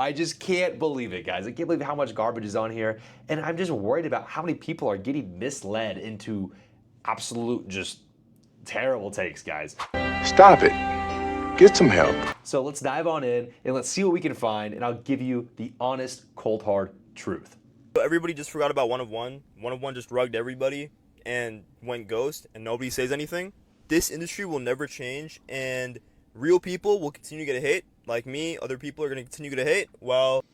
I just can't believe it, guys. I can't believe how much garbage is on here. And I'm just worried about how many people are getting misled into absolute just terrible takes, guys. Stop it. Get some help. So let's dive on in and let's see what we can find, and I'll give you the honest, cold hard truth. Everybody just forgot about One of One. One of One just rugged everybody and went ghost, and nobody says anything. This industry will never change, and real people will continue to get hate. Like me, other people are going to continue to get hate. Well,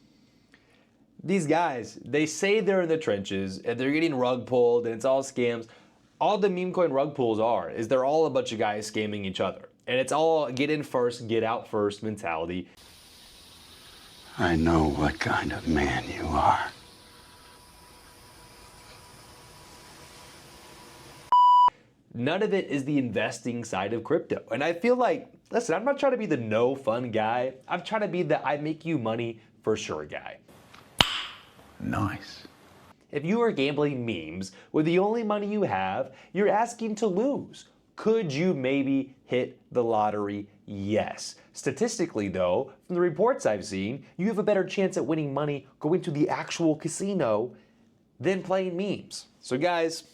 these guys, they say they're in the trenches and they're getting rug pulled and it's all scams. All the meme coin rug pulls is they're all a bunch of guys scamming each other. And it's all get in first, get out first mentality. I know what kind of man you are. None of it is the investing side of crypto. And I feel like, listen, I'm not trying to be the no fun guy. I'm trying to be the I make you money for sure guy. Nice. If you are gambling memes with the only money you have, you're asking to lose. Could you maybe hit the lottery? Yes. Statistically though, from the reports I've seen, you have a better chance at winning money going to the actual casino than playing memes. So guys,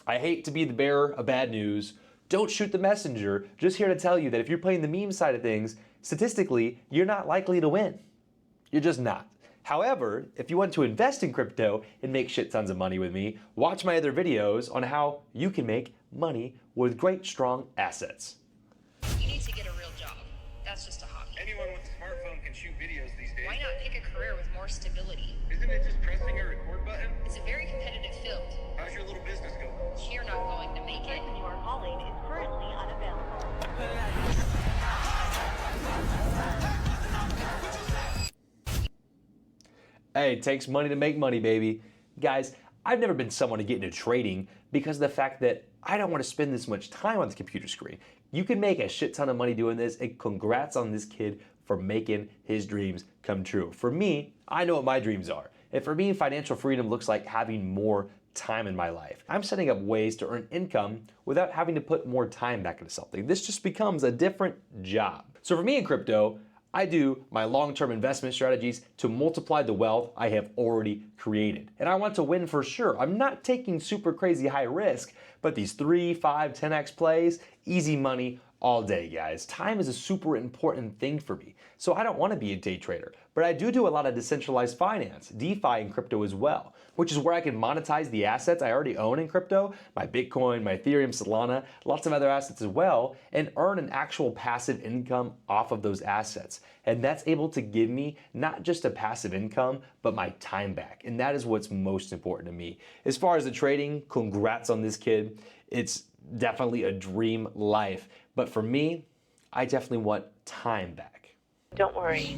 I hate to be the bearer of bad news. Don't shoot the messenger. Just here to tell you that if you're playing the meme side of things, statistically, you're not likely to win. You're just not. However, if you want to invest in crypto and make shit tons of money with me, watch my other videos on how you can make money with great, strong assets. You need to get a real job. That's just a hobby. Anyone with a smartphone can shoot videos these days. Why not pick a career with more stability? Isn't it just pressing a record button? It's a very competitive field. How's your little business going? You're not going to make it. You are calling is currently unavailable. Hey, it takes money to make money, baby. Guys, I've never been someone to get into trading because of the fact that I don't want to spend this much time on the computer screen. You can make a shit ton of money doing this, and congrats on this kid for making his dreams come true. For me, I know what my dreams are. And for me, financial freedom looks like having more time in my life. I'm setting up ways to earn income without having to put more time back into something. This just becomes a different job. So for me in crypto, I do my long-term investment strategies to multiply the wealth I have already created. And I want to win for sure. I'm not taking super crazy high risk, but these 3, 5, 10x plays, easy money all day, guys. Time is a super important thing for me. So I don't want to be a day trader, but I do a lot of decentralized finance, DeFi and crypto as well, which is where I can monetize the assets I already own in crypto, my Bitcoin, my Ethereum, Solana, lots of other assets as well, and earn an actual passive income off of those assets. And that's able to give me not just a passive income, but my time back. And that is what's most important to me. As far as the trading, congrats on this kid. It's definitely a dream life. But for me, I definitely want time back. Don't worry.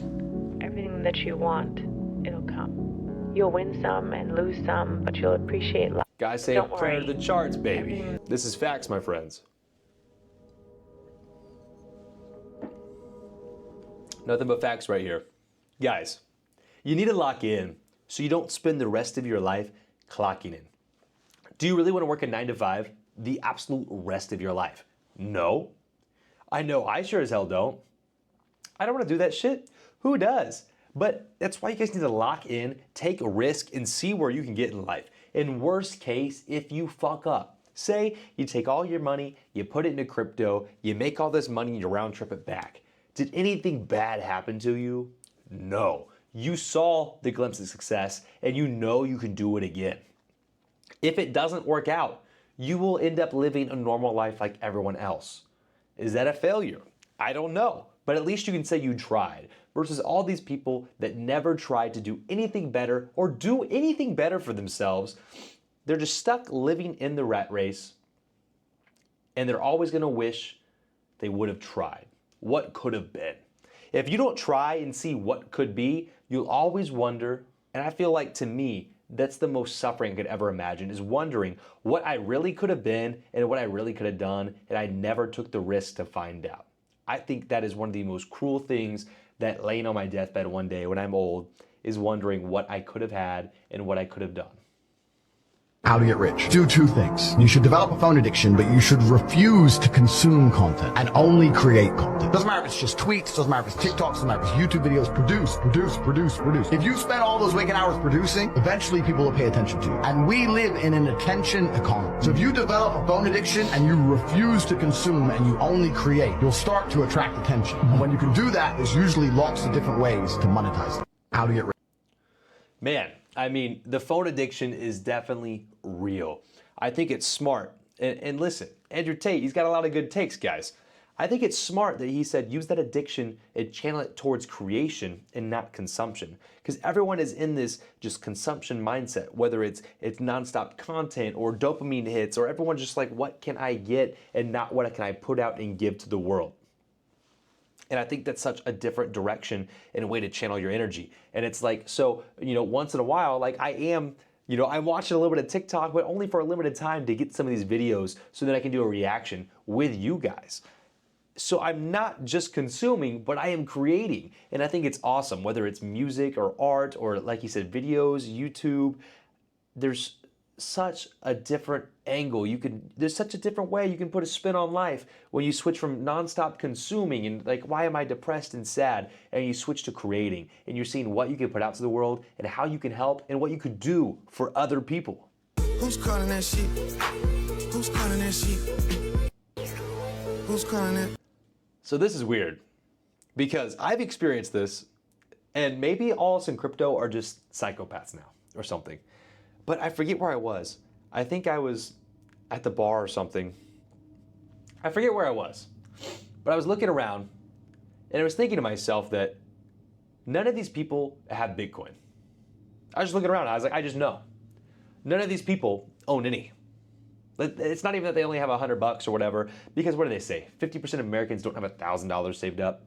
Everything that you want, it'll come. You'll win some and lose some, but you'll appreciate life. Guys say Don't prayer to worry. the charts, baby. This is facts, my friends. Nothing but facts right here. Guys, you need to lock in so you don't spend the rest of your life clocking in. Do you really want to work a 9 to 5 the absolute rest of your life? No. I know I sure as hell don't. I don't want to do that shit. Who does? But that's why you guys need to lock in, take a risk, and see where you can get in life. In worst case, if you fuck up, say you take all your money, you put it into crypto, you make all this money, you round trip it back. Did anything bad happen to you? No. You saw the glimpse of success and you know you can do it again. If it doesn't work out, you will end up living a normal life like everyone else. Is that a failure? I don't know, but at least you can say you tried versus all these people that never tried to do anything better or do anything better for themselves. They're just stuck living in the rat race and they're always gonna wish they would have tried. What could have been? If you don't try and see what could be, you'll always wonder, and I feel like to me, that's the most suffering I could ever imagine, is wondering what I really could have been and what I really could have done, and I never took the risk to find out. I think that is one of the most cruel things that laying on my deathbed one day when I'm old is wondering what I could have had and what I could have done. How to get rich. Do two things. You should develop a phone addiction, but you should refuse to consume content and only create content. Doesn't matter if it's just tweets, doesn't matter if it's TikToks, doesn't matter if it's YouTube videos. Produce. If you spend all those waking hours producing, eventually people will pay attention to you. And we live in an attention economy. So if you develop a phone addiction and you refuse to consume and you only create, you'll start to attract attention. And when you can do that, there's usually lots of different ways to monetize it. How to get rich. Man, I mean, the phone addiction is definitely real. I think it's smart. And listen, Andrew Tate, he's got a lot of good takes, guys. I think it's smart that he said use that addiction and channel it towards creation and not consumption. Because everyone is in this just consumption mindset, whether it's nonstop content or dopamine hits, or everyone's just like, what can I get and not what can I put out and give to the world. And I think that's such a different direction and a way to channel your energy. And it's like, so, once in a while, like I'm watching a little bit of TikTok, but only for a limited time to get some of these videos so that I can do a reaction with you guys. So I'm not just consuming, but I am creating. And I think it's awesome, whether it's music or art or, like you said, videos, YouTube. There's such a different angle. There's such a different way you can put a spin on life when you switch from nonstop consuming and like, why am I depressed and sad? And you switch to creating and you're seeing what you can put out to the world and how you can help and what you could do for other people. Who's calling that sheep? Who's calling that sheep? Who's calling it? So this is weird because I've experienced this, and maybe all of us in crypto are just psychopaths now or something. But I forget where I was. I think I was at the bar or something. I forget where I was. But I was looking around and I was thinking to myself that none of these people have Bitcoin. I was just looking around. I was like, I just know. None of these people own any. It's not even that they only have $100 or whatever, because what do they say? 50% of Americans don't have $1,000 saved up.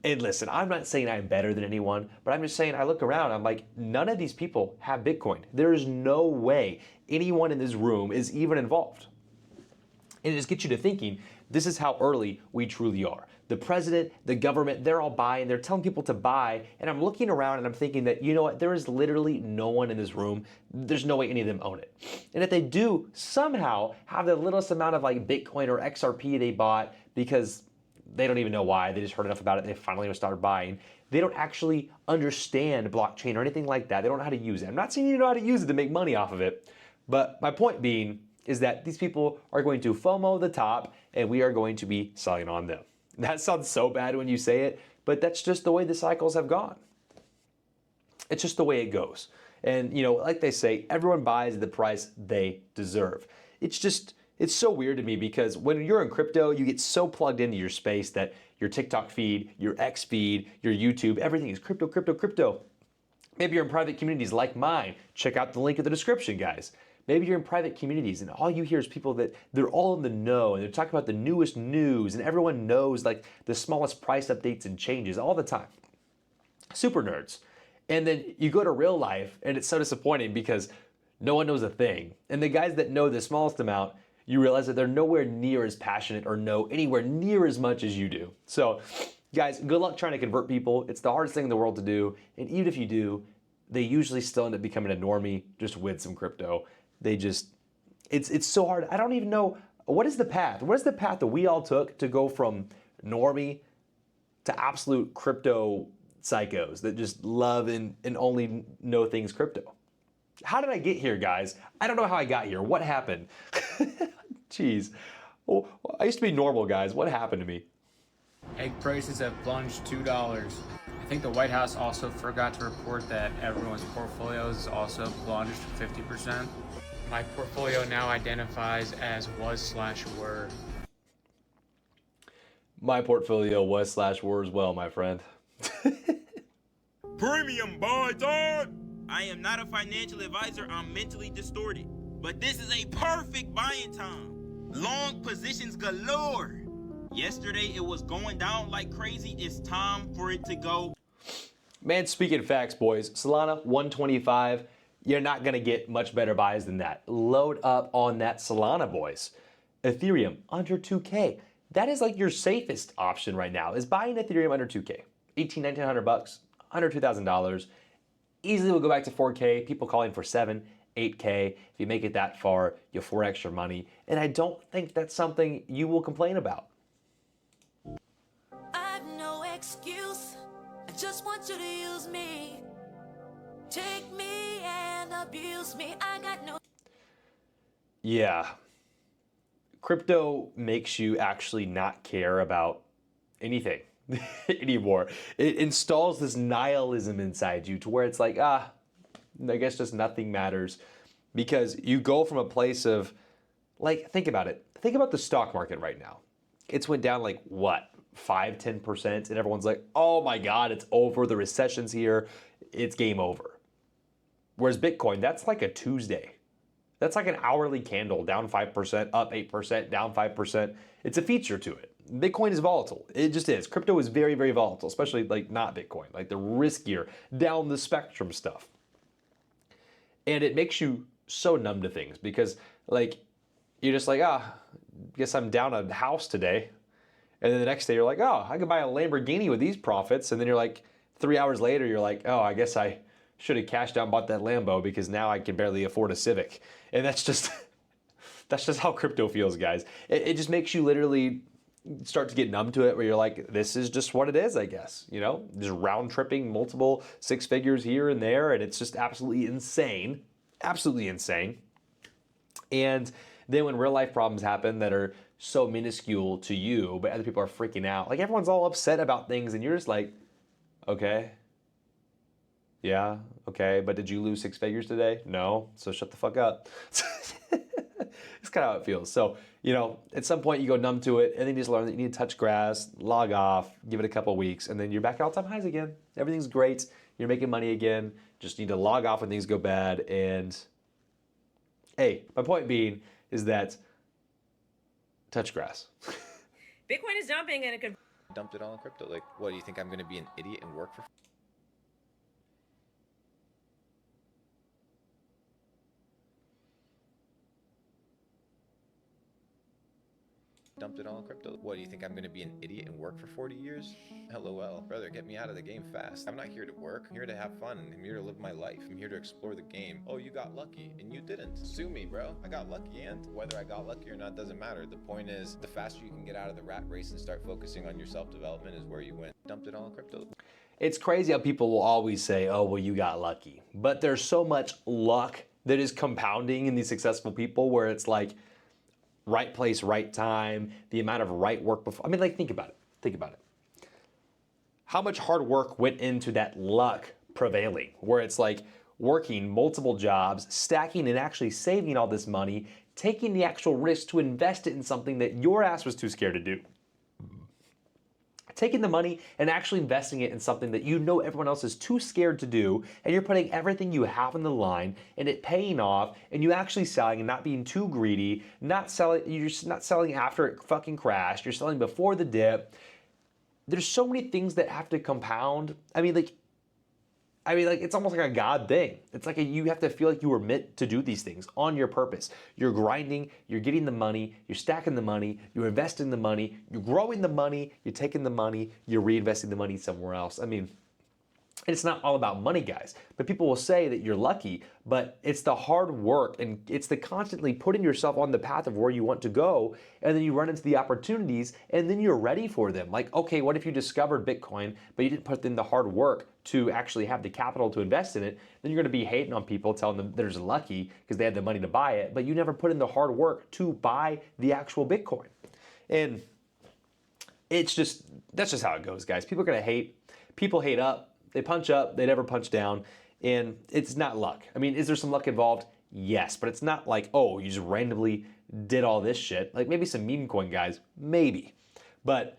And listen, I'm not saying I'm better than anyone, but I'm just saying I look around, I'm like, none of these people have Bitcoin. There is no way anyone in this room is even involved. And it just gets you to thinking, this is how early we truly are. The president, the government, they're all buying, they're telling people to buy, and I'm looking around and I'm thinking that, you know what, there is literally no one in this room, there's no way any of them own it. And if they do somehow have the littlest amount of like Bitcoin or XRP they bought because they don't even know why, they just heard enough about it, they finally started buying, they don't actually understand blockchain or anything like that, they don't know how to use it. I'm not saying you know how to use it to make money off of it, but my point being is that these people are going to FOMO the top and we are going to be selling on them. That sounds so bad when you say it, but that's just the way the cycles have gone. It's just the way it goes. And like they say, everyone buys the price they deserve. It's so weird to me because when you're in crypto, you get so plugged into your space that your TikTok feed, your X feed, your YouTube, everything is crypto, crypto, crypto. Maybe you're in private communities like mine. Check out the link in the description, guys. Maybe you're in private communities and all you hear is people that they're all in the know and they're talking about the newest news and everyone knows like the smallest price updates and changes all the time. Super nerds. And then you go to real life and it's so disappointing because no one knows a thing. And the guys that know the smallest amount, you realize that they're nowhere near as passionate or know anywhere near as much as you do. So guys, good luck trying to convert people. It's the hardest thing in the world to do. And even if you do, they usually still end up becoming a normie just with some crypto. It's so hard. I don't even know, what is the path? What is the path that we all took to go from normie to absolute crypto psychos that just love and only know things crypto? How did I get here, guys? I don't know how I got here. What happened? Jeez. Oh, I used to be normal, guys. What happened to me? Egg prices have plunged $2. I think the White House also forgot to report that everyone's portfolios is also plunged 50%. My portfolio now identifies as was/were. My portfolio was/were as well, my friend. Premium boy, dog! I am not a financial advisor, I'm mentally distorted. But this is a perfect buying time. Long positions galore. Yesterday it was going down like crazy. It's time for it to go. Man, speaking facts, boys. Solana, 125. You're not going to get much better buys than that. Load up on that Solana, boys. Ethereum, under 2K. That is like your safest option right now, is buying Ethereum under 2K. $1,900, under $2,000. Easily will go back to 4K. People calling for 7, 8K. If you make it that far, you'll 4x your money. And I don't think that's something you will complain about. want you to use me. Take me and abuse me. I got no. Yeah. Crypto makes you actually not care about anything anymore. It installs this nihilism inside you to where it's like, I guess just nothing matters. Because you go from a place of, like, think about it. Think about the stock market right now. It's went down like, what, 5-10%? And everyone's like, oh my God, it's over. The recession's here. It's game over. Whereas Bitcoin, that's like a Tuesday. That's like an hourly candle, down 5%, up 8%, down 5%. It's a feature to it. Bitcoin is volatile. It just is. Crypto is very, very volatile, especially like not Bitcoin, like the riskier, down the spectrum stuff. And it makes you so numb to things because like, you're just like, guess I'm down a house today. And then the next day you're like, I could buy a Lamborghini with these profits. And then you're like, 3 hours later, you're like, I guess I should have cashed out and bought that Lambo because now I can barely afford a Civic. And that's just how crypto feels, guys. It just makes you literally start to get numb to it where you're like, this is just what it is, I guess. You know, just round tripping multiple six figures here and there. And it's just absolutely insane. Absolutely insane. And then when real life problems happen that are so minuscule to you, but other people are freaking out, like everyone's all upset about things and you're just like, okay. Yeah, okay, but did you lose six figures today? No, so shut the fuck up. It's kind of how it feels. So, you know, at some point you go numb to it and then you just learn that you need to touch grass, log off, give it a couple weeks, and then you're back at all-time highs again. Everything's great. You're making money again. Just need to log off when things go bad. And hey, my point being is that touch grass. Bitcoin is dumping and it could... Dumped it all in crypto. Like, what, do you think I'm going to be an idiot and work for... Dumped it all in crypto. What, do you think I'm going to be an idiot and work for 40 years? LOL. Brother, get me out of the game fast. I'm not here to work. I'm here to have fun. I'm here to live my life. I'm here to explore the game. Oh, you got lucky and you didn't. Sue me, bro. I got lucky, and whether I got lucky or not doesn't matter. The point is, the faster you can get out of the rat race and start focusing on your self-development is where you win. Dumped it all in crypto. It's crazy how people will always say, oh, well, you got lucky. But there's so much luck that is compounding in these successful people where it's like, right place, right time, the amount of right work before. I mean, like, think about it. Think about it. How much hard work went into that luck prevailing, where it's like working multiple jobs, stacking and actually saving all this money, taking the actual risk to invest it in something that your ass was too scared to do. Taking the money and actually investing it in something that you know everyone else is too scared to do, and you're putting everything you have on the line and it paying off, and you actually selling and not being too greedy, you're not selling after it fucking crashed, you're selling before the dip. There's so many things that have to compound. I mean, it's almost like a God thing. It's like you have to feel like you were meant to do these things on your purpose. You're grinding, you're getting the money, you're stacking the money, you're investing the money, you're growing the money, you're taking the money, you're reinvesting the money somewhere else. I mean, it's not all about money, guys. But people will say that you're lucky, but it's the hard work and it's the constantly putting yourself on the path of where you want to go, and then you run into the opportunities and then you're ready for them. Like, okay, what if you discovered Bitcoin, but you didn't put in the hard work to actually have the capital to invest in it? Then you're gonna be hating on people, telling them they're just lucky because they had the money to buy it, but you never put in the hard work to buy the actual Bitcoin. And that's just how it goes, guys. People are gonna hate. People hate up. They punch up, they never punch down, and it's not luck. I mean, is there some luck involved? Yes, but it's not like, oh, you just randomly did all this shit. Like maybe some meme coin guys, maybe. But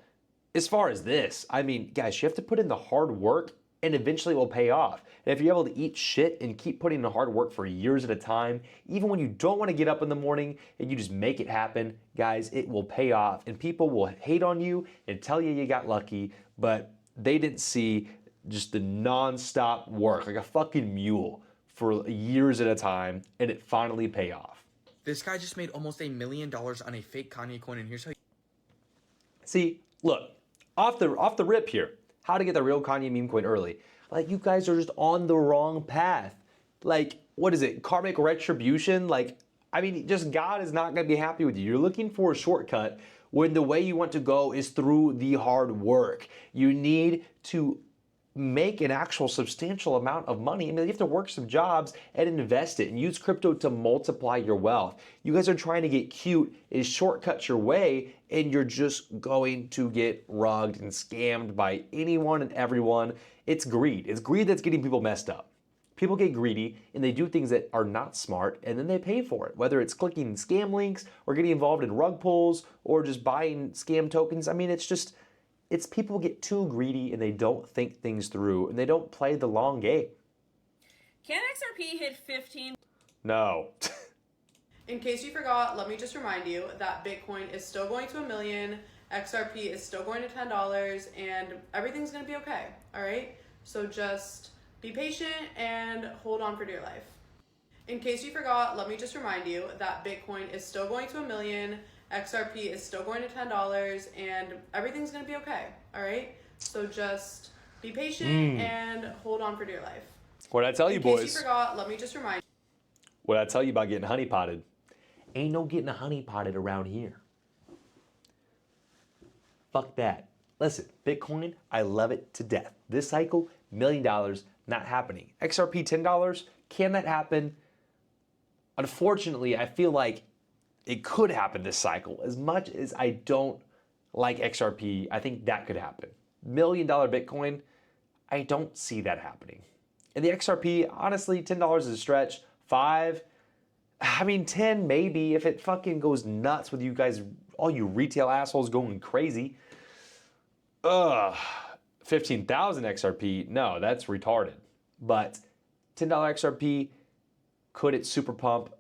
as far as this, I mean, guys, you have to put in the hard work and eventually it will pay off. And if you're able to eat shit and keep putting in the hard work for years at a time, even when you don't want to get up in the morning and you just make it happen, guys, it will pay off. And people will hate on you and tell you you got lucky, but they didn't see just the non-stop work, like a fucking mule for years at a time, and it finally pay off. This guy just made almost $1 million on a fake Kanye coin, and here's how. See, look, off the rip here, how to get the real Kanye meme coin early. Like, you guys are just on the wrong path. Like, what is it, karmic retribution? Like, I mean, just God is not gonna be happy with you. You're looking for a shortcut when the way you want to go is through the hard work. You need to make an actual substantial amount of money. I mean, you have to work some jobs and invest it and use crypto to multiply your wealth. You guys are trying to get cute and shortcut your way, and you're just going to get rugged and scammed by anyone and everyone. It's greed. It's greed that's getting people messed up. People get greedy and they do things that are not smart, and then they pay for it, whether it's clicking scam links or getting involved in rug pulls or just buying scam tokens. I mean, it's people get too greedy and they don't think things through and they don't play the long game. Can XRP hit 15? No. In case you forgot, let me just remind you that Bitcoin is still going to $1 million, XRP is still going to $10, and everything's going to be okay, all right? So just be patient and hold on for dear life. In case you forgot, let me just remind you that Bitcoin is still going to $1 million, XRP is still going to $10, and everything's going to be okay, all right? So just be patient and hold on for dear life. What did I tell you, boys? In case you forgot, let me just remind you. What did I tell you about getting honeypotted? Ain't no getting a honeypotted around here. Fuck that. Listen, Bitcoin, I love it to death. This cycle, $1 million, not happening. XRP, $10, can that happen? Unfortunately, I feel like it could happen this cycle. As much as I don't like XRP, I think that could happen. $1 million Bitcoin, I don't see that happening. And the XRP, honestly, $10 is a stretch. 5, I mean 10 maybe if it fucking goes nuts with you guys, all you retail assholes going crazy. 15,000 XRP, no, that's retarded. But $10 XRP, could it super pump?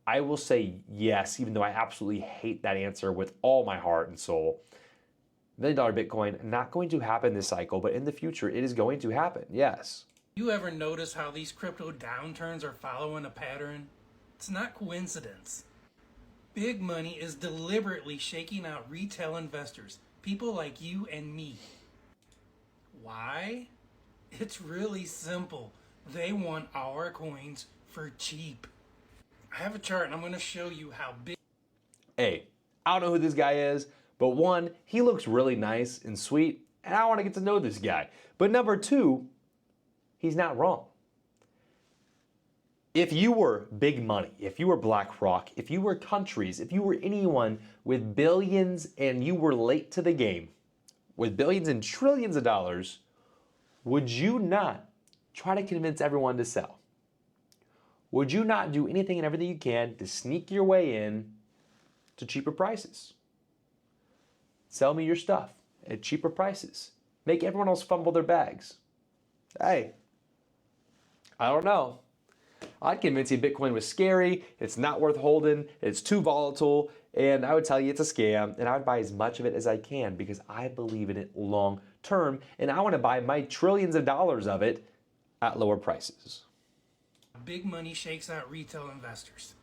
I will say yes, even though I absolutely hate that answer with all my heart and soul. $1 million Bitcoin, not going to happen this cycle, but in the future, it is going to happen, yes. You ever notice how these crypto downturns are following a pattern? It's not coincidence. Big money is deliberately shaking out retail investors, people like you and me. Why? It's really simple. They want our coins for cheap. I have a chart and I'm going to show you how big... Hey, I don't know who this guy is, but one, he looks really nice and sweet, and I want to get to know this guy. But number two, he's not wrong. If you were big money, if you were BlackRock, if you were countries, if you were anyone with billions and you were late to the game, with billions and trillions of dollars, would you not try to convince everyone to sell? Would you not do anything and everything you can to sneak your way in to cheaper prices? Sell me your stuff at cheaper prices. Make everyone else fumble their bags. Hey, I don't know. I'd convince you Bitcoin was scary, it's not worth holding, it's too volatile, and I would tell you it's a scam, and I would buy as much of it as I can because I believe in it long term, and I want to buy my trillions of dollars of it at lower prices. Big money shakes out retail investors.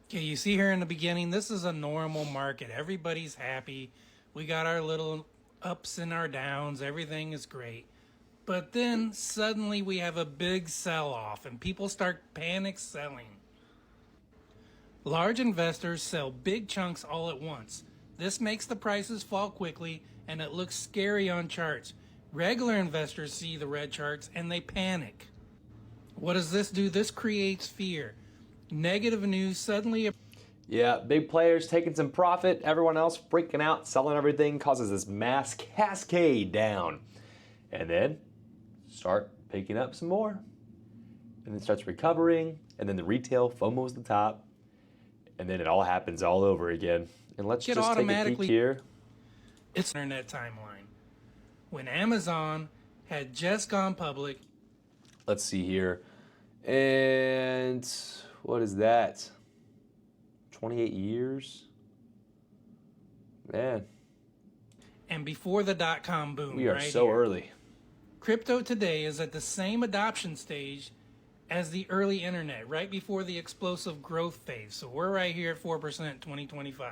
Okay, you see here in the beginning, this is a normal market. Everybody's happy. We got our little ups and our downs. Everything is great. But then suddenly we have a big sell-off and people start panic selling. Large investors sell big chunks all at once. This makes the prices fall quickly and it looks scary on charts. Regular investors see the red charts and they panic. What does this do? This creates fear. Negative news suddenly... Yeah, big players taking some profit, everyone else freaking out, selling everything, causes this mass cascade down. And then start picking up some more. And then starts recovering, and then the retail FOMO's the top. And then it all happens all over again. And let's just take a peek here. It's internet timeline. When Amazon had just gone public. Let's see here. And what is that? 28 years? Man. And before the dot-com boom. We are right so here. early. Crypto today is at the same adoption stage as the early internet, right before the explosive growth phase. So we're right here at 4% 2025.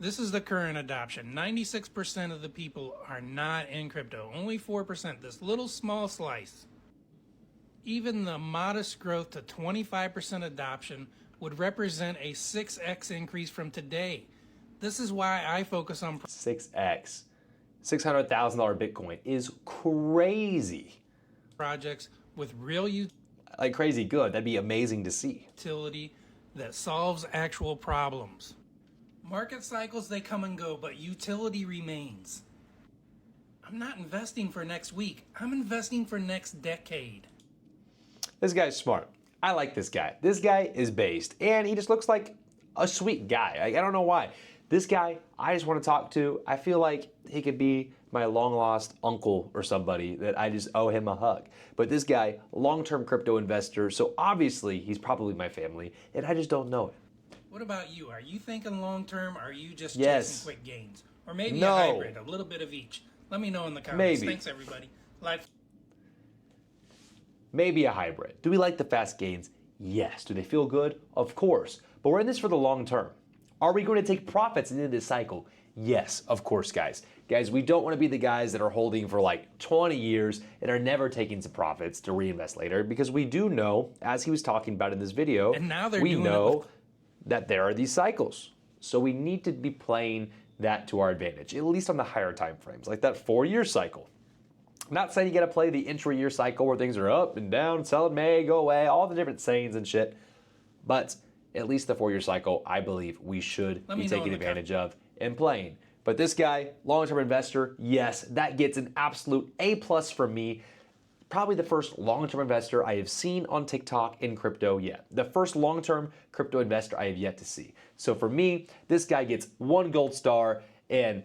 This is the current adoption. 96% of the people are not in crypto. Only 4%, this little small slice. Even the modest growth to 25% adoption would represent a 6x increase from today. This is why I focus on 6x. $600,000 Bitcoin is crazy. Projects with real Like crazy good. That'd be amazing to see. utility that solves actual problems. Market cycles, they come and go, but utility remains. I'm not investing for next week. I'm investing for next decade. This guy's smart. I like this guy. This guy is based, and he just looks like a sweet guy. I don't know why. This guy, I just want to talk to. I feel like he could be my long-lost uncle or somebody that I just owe him a hug. But this guy, long-term crypto investor, so obviously he's probably my family, and I just don't know it. What about you? Are you thinking long term, or are you just Yes. chasing quick gains? Or maybe No. a hybrid, a little bit of each? Let me know in the comments. Maybe. Thanks, everybody. Live. Maybe a hybrid. Do we like the fast gains? Yes. Do they feel good? Of course. But we're in this for the long term. Are we going to take profits into this cycle? Yes, of course, guys. Guys, we don't want to be the guys that are holding for like 20 years and are never taking some profits to reinvest later, because we do know, as he was talking about in this video, And now they're we doing it know with- that there are these cycles. So we need to be playing that to our advantage, at least on the higher time frames, like that 4-year cycle. I'm not saying you gotta play the intra-year cycle where things are up and down, sell in May, go away, all the different sayings and shit. But at least the 4-year cycle, I believe we should Let be me know taking in the advantage of and playing. But this guy, long-term investor, yes, that gets an absolute A+ from me. Probably the first long-term investor I have seen on TikTok in crypto yet. The first long-term crypto investor I have yet to see. So for me, this guy gets 1 gold star, and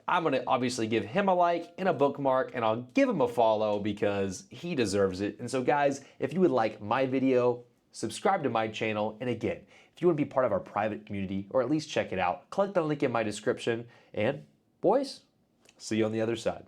I'm gonna obviously give him a like and a bookmark, and I'll give him a follow because he deserves it. And so guys, if you would like my video, subscribe to my channel, and again, if you wanna be part of our private community, or at least check it out, click the link in my description, and boys, see you on the other side.